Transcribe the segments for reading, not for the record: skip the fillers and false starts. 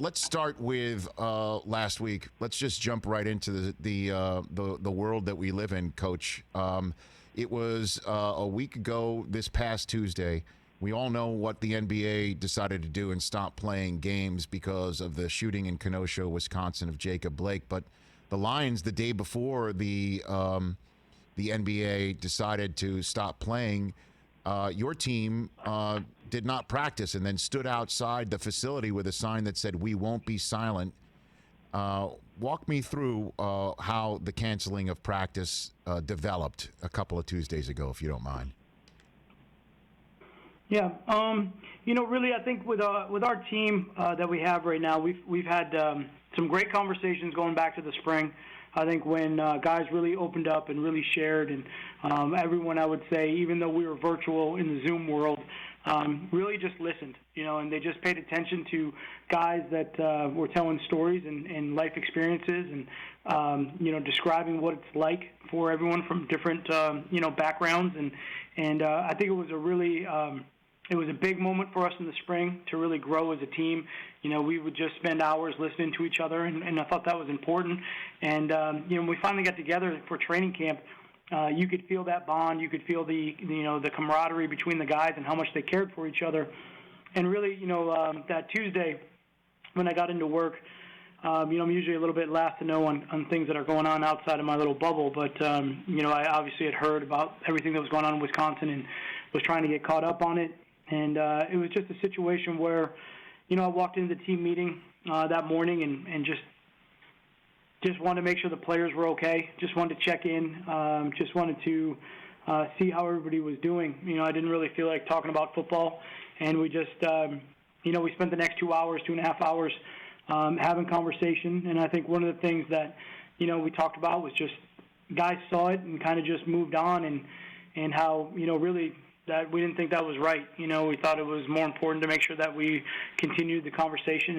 let's start with last week. Let's just jump right into the world that we live in, Coach. It was a week ago this past Tuesday. We all know what the NBA decided to do and stop playing games because of the shooting in Kenosha, Wisconsin, of Jacob Blake. But the Lions, the day before the NBA decided to stop playing, your team did not practice and then stood outside the facility with a sign that said, "We won't be silent." Walk me through how the canceling of practice developed a couple of Tuesdays ago, if you don't mind. Yeah, really, I think with our team that we have right now, we've had some great conversations going back to the spring. I think when guys really opened up and really shared, and everyone, I would say, even though we were virtual in the Zoom world, really just listened, and they just paid attention to guys that were telling stories and life experiences and, describing what it's like for everyone from different, backgrounds. And I think it was it was a big moment for us in the spring to really grow as a team. We would just spend hours listening to each other, and I thought that was important. And, when we finally got together for training camp, you could feel that bond. You could feel the camaraderie between the guys and how much they cared for each other. And really, that Tuesday when I got into work, I'm usually a little bit last to know on things that are going on outside of my little bubble. But, I obviously had heard about everything that was going on in Wisconsin and was trying to get caught up on it. And it was just a situation where, I walked into the team meeting that morning and just wanted to make sure the players were okay. Just wanted to check in. Just wanted to see how everybody was doing. I didn't really feel like talking about football. And we just, we spent the next 2.5 hours having conversation. And I think one of the things that, we talked about was just guys saw it and kind of just moved on and how, really that we didn't think that was right. We thought it was more important to make sure that we continued the conversation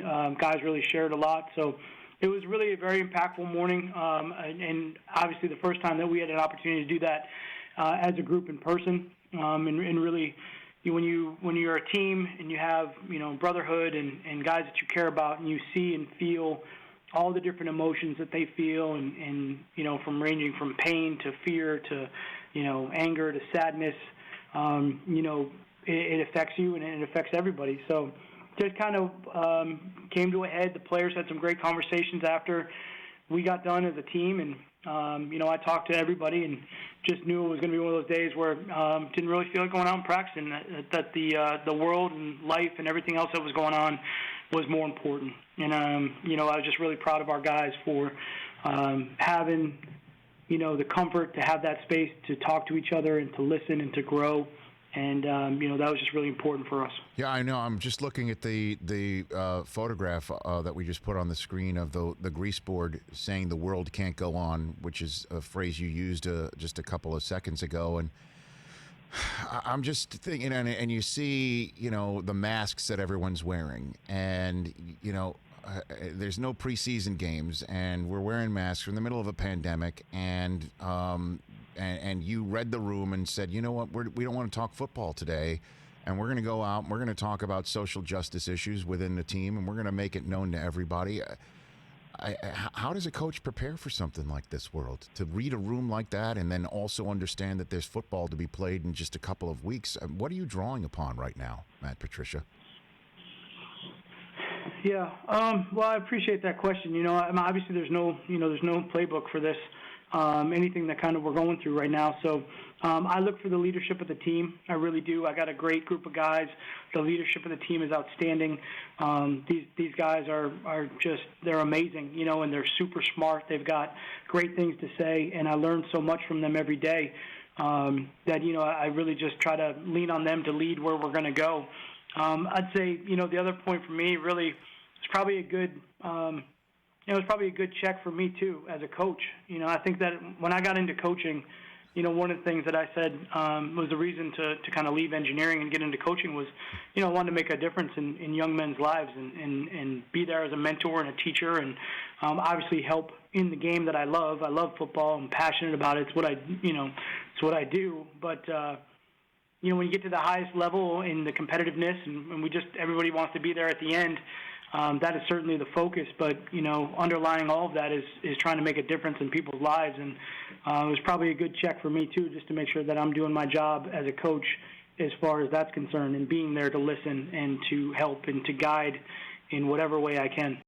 and guys really shared a lot. So it was really a very impactful morning, and obviously the first time that we had an opportunity to do that as a group in person. And really, when you're a team and you have brotherhood and guys that you care about, and you see and feel all the different emotions that they feel, and from ranging from pain to fear to anger to sadness, it affects you and it affects everybody. So just kind of came to a head. The players had some great conversations after we got done as a team, and I talked to everybody and just knew it was going to be one of those days where didn't really feel like going out and practicing. That the world and life and everything else that was going on was more important. And I was just really proud of our guys for having the comfort to have that space to talk to each other and to listen and to grow. And, that was just really important for us. Yeah, I know. I'm just looking at the photograph that we just put on the screen of the grease board saying the world can't go on, which is a phrase you used just a couple of seconds ago. And I'm just thinking, and you see, the masks that everyone's wearing. And, there's no preseason games, and we're wearing masks. We're in the middle of a pandemic, and you read the room and said, you know what, we don't want to talk football today, and we're going to go out and we're going to talk about social justice issues within the team, and we're going to make it known to everybody. How does a coach prepare for something like this, world? To read a room like that and then also understand that there's football to be played in just a couple of weeks? What are you drawing upon right now, Matt Patricia? Yeah, well, I appreciate that question. Obviously there's no playbook for this, anything that kind of we're going through right now. So I look for the leadership of the team. I really do. I got a great group of guys. The leadership of the team is outstanding. These guys are just, they're amazing, and they're super smart. They've got great things to say, and I learn so much from them every day that, I really just try to lean on them to lead where we're going to go. I'd say, the other point for me really is probably a good, it was probably a good check for me too as a coach. I think that when I got into coaching, one of the things that I said was the reason to kind of leave engineering and get into coaching was, I wanted to make a difference in young men's lives and be there as a mentor and a teacher and obviously help in the game that I love. I love football. I'm passionate about it. It's what I do. But when you get to the highest level in the competitiveness and everybody wants to be there at the end, that is certainly the focus. But underlying all of that is trying to make a difference in people's lives, and it was probably a good check for me too, just to make sure that I'm doing my job as a coach as far as that's concerned, and being there to listen and to help and to guide in whatever way I can.